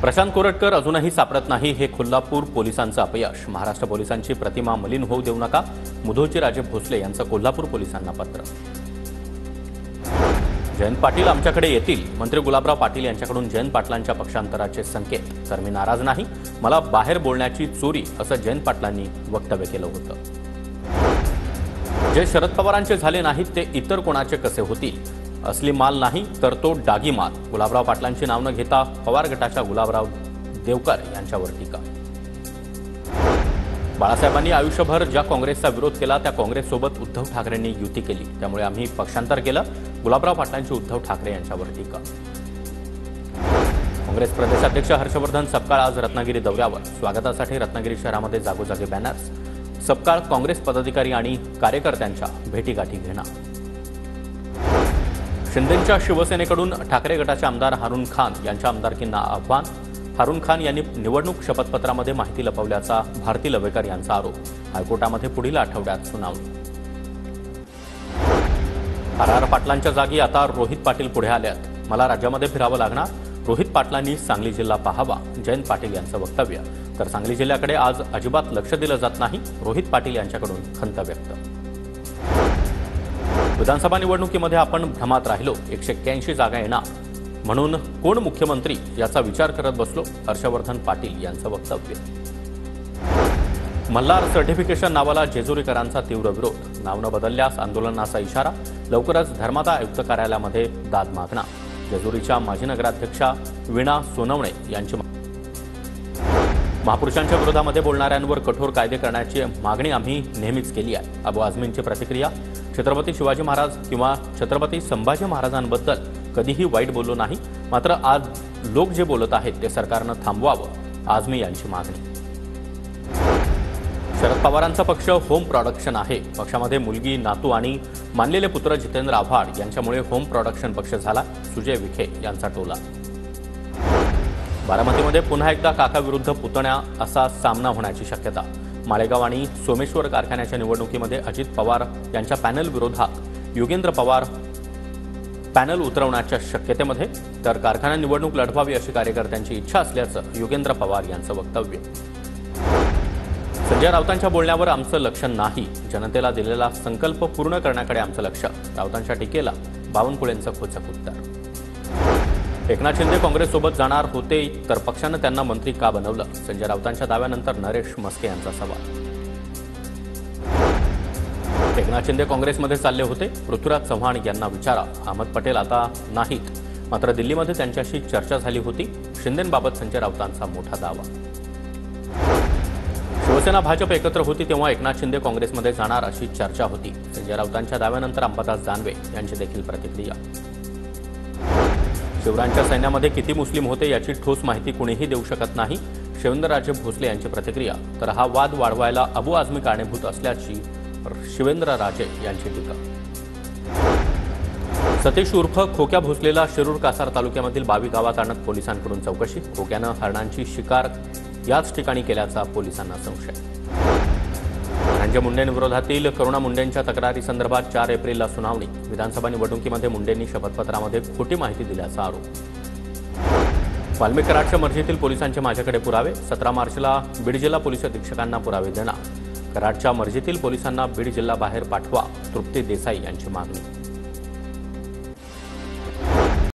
प्रशांत कोरटकर अजूनही सापडत नाही, हे कोल्हापूर पोलिसांचं अपयश। महाराष्ट्र पोलिसांची प्रतिमा मलिन होऊ देऊ नका, मुधोळचे राजे भोसले यांचं कोल्हापूर पोलिसांना पत्र। जयंत पाटील आमच्याकडे येतील, मंत्री गुलाबराव पाटील यांच्याकडून जयंत पाटलांच्या पक्षांतराचे संकेत। तर मी नाराज नाही, मला बाहेर बोलण्याची चोरी, असं जयंत पाटलांनी वक्तव्य केलं होतं। जे शरद पवारांचे झाले नाहीत ते इतर कोणाचे कसे होतील? असली माल नाही तर तो डागी माल। गुलाबराव पाटलांची नाव न घेता पवार गटाच्या गुलाबराव देवकर यांच्यावर टीका। बाळासाहेबांनी आयुष्यभर ज्या काँग्रेसचा विरोध केला त्या काँग्रेससोबत उद्धव ठाकरेंनी युती केली, त्यामुळे आम्ही पक्षांतर केलं। गुलाबराव पाटलांची उद्धव ठाकरे यांच्यावर टीका। काँग्रेस प्रदेशाध्यक्ष हर्षवर्धन सपकाळ आज रत्नागिरी दौऱ्यावर। स्वागतासाठी रत्नागिरी शहरामध्ये जागोजागी बॅनर्स। सपकाळ काँग्रेस पदाधिकारी आणि कार्यकर्त्यांच्या भेटीगाठी घेणार। शिंदेंच्या शिवसेनेकडून ठाकरे गटाचे आमदार हारून खान यांच्या आमदारकींना आव्हान। हारून खान यांनी निवडणूक शपथपत्रामध्ये माहिती लपवल्याचा भारती लवेकर यांचा आरोप। हायकोर्टामध्ये पुढील आठवड्यात सुनावणी। आर पाटलांच्या जागी आता रोहित पाटील पुढे आलेत। मला राज्यामध्ये फिरावं लागणार, रोहित पाटलांनी सांगली जिल्हा पाहावा, जयंत पाटील यांचं वक्तव्य। तर सांगली जिल्ह्याकडे आज अजिबात लक्ष दिलं जात नाही, रोहित पाटील यांच्याकडून खंत व्यक्त। विधानसभा निवडणुकीमध्ये आपण भ्रमात राहिलो, 181 जागा येणार म्हणून कोण मुख्यमंत्री याचा विचार करत बसलो, हर्षवर्धन पाटील यांचं वक्तव्य। मल्हार सर्टिफिकेशन नावाला जेजुरीकरांचा तीव्र विरोध। नाव न बदलल्यास आंदोलनाचा इशारा। लवकरच धर्मादाय आयुक्त कार्यालयामध्ये दाद मागणार। जेजुरीच्या माजी नगराध्यक्षा वीणा सोनवणे यांची महापुरुषांच्या विरोधामध्ये बोलणाऱ्यांवर कठोर कायदे करण्याची मागणी आम्ही नेहमीच केली आहे। अबू आझमींची प्रतिक्रिया। छत्रपती शिवाजी महाराज किंवा छत्रपती संभाजी महाराजांबद्दल कधीही वाईट बोललो नाही, मात्र आज लोक जे बोलत आहेत ते सरकारनं थांबवावं, आझमी यांची मागणी। शरद पवारांचा पक्ष होम प्रोडक्शन आहे। पक्षामध्ये मुलगी, नातू आणि मानलेले पुत्र जितेंद्र आव्हाड यांच्यामुळे होम प्रोडक्शन पक्ष झाला, सुजय विखे यांचा टोला। बारामतीमध्ये पुन्हा एकदा काका विरुद्ध पुतण्या असा सामना होण्याची शक्यता। माळेगाव आणि सोमेश्वर कारखान्याच्या निवडणुकीमध्ये अजित पवार यांच्या पॅनल विरोधात योगेंद्र पवार पॅनल उतरवण्याच्या शक्यतेमध्ये, तर कारखाना निवडणूक लढवावी अशी कार्यकर्त्यांची इच्छा असल्याचं योगेंद्र पवार यांचं वक्तव्य। संजय राऊतांच्या बोलण्यावर आमचं लक्ष नाही, जनतेला दिलेला संकल्प पूर्ण करण्याकडे आमचं लक्ष। राऊतांच्या टीकेला बावनकुळेंचं खोचक उत्तर। एकनाथ शिंदे काँग्रेससोबत जाणार होते तर पक्षानं त्यांना मंत्री का बनवलं? संजय राऊतांच्या दाव्यानंतर नरेश मस्के यांचा सवाल। एकनाथ शिंदे काँग्रेसमध्ये चालले होते, पृथ्वीराज चव्हाण यांना विचारा। अहमद पटेल आता नाहीत, मात्र दिल्लीमध्ये त्यांच्याशी चर्चा झाली होती। शिंदेंबाबत संजय राऊतांचा मोठा दावा। शिवसेना भाजप एकत्र होती तेव्हा एकनाथ शिंदे काँग्रेसमध्ये जाणार अशी चर्चा होती। संजय राऊतांच्या दाव्यानंतर अंबादास दानवे यांची देखील प्रतिक्रिया। शिवरायांच्या सैन्यामध्ये किती मुस्लिम होते याची ठोस माहिती कुणीही देऊ शकत नाही, शिवेंद्रराजे भोसले यांची प्रतिक्रिया। तर हा वाद वाढवायला अबू आझमी कारणीभूत असल्याची शिवेंद्रराजे यांची टीका। सतीश उर्फ खोक्या भोसलेला शिरूर कासार तालुक्यामधील 22 गावात आणत पोलिसांकडून चौकशी। खोक्यानं हरणांची शिकार याच ठिकाणी केल्याचा पोलिसांना संशय। धनंजय मुंडेंविरोधातील करुणा मुंडेंच्या तक्रारीसंदर्भात 4 एप्रिलला सुनावणी। विधानसभा निवडणुकीमध्ये मुंडेंनी शपथपत्रामध्ये खोटी माहिती दिल्याचा आरोप। वाल्मिक कराडच्या मर्जीतील पोलिसांचे माझ्याकडे पुरावे। 17 मार्चला बीड जिल्हा पोलीस अधीक्षकांना पुरावे देणार। कराडच्या मर्जीतील पोलिसांना बीड जिल्हा बाहेर पाठवा, तृप्ती देसाई यांची मागणी।